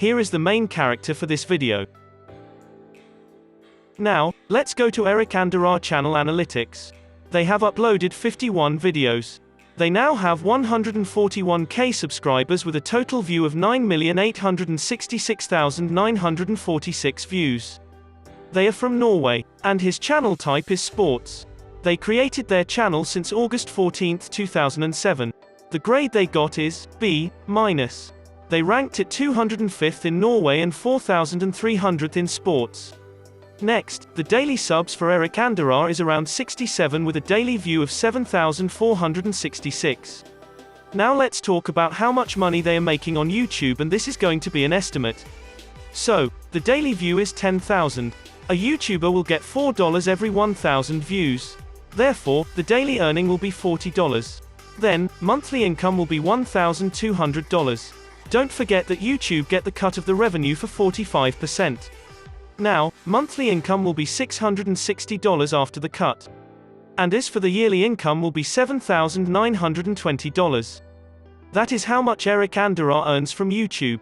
Here is the main character for this video. Now, let's go to Erik Aanderaa channel analytics. They have uploaded 51 videos. They now have 141k subscribers with a total view of 9,866,946 views. They are from Norway, and his channel type is sports. They created their channel since August 14, 2007. The grade they got is B-. They ranked at 205th in Norway and 4,300th in sports. Next, the daily subs for Erik Aanderaa is around 67 with a daily view of 7,466. Now let's talk about how much money they are making on YouTube, and this is going to be an estimate. So, the daily view is 10,000. A YouTuber will get $4 every 1,000 views. Therefore, the daily earning will be $40. Then, monthly income will be $1,200. Don't forget that YouTube get the cut of the revenue for 45%. Now, monthly income will be $660 after the cut. And as for the yearly income will be $7,920. That is how much Erik Aanderaa earns from YouTube.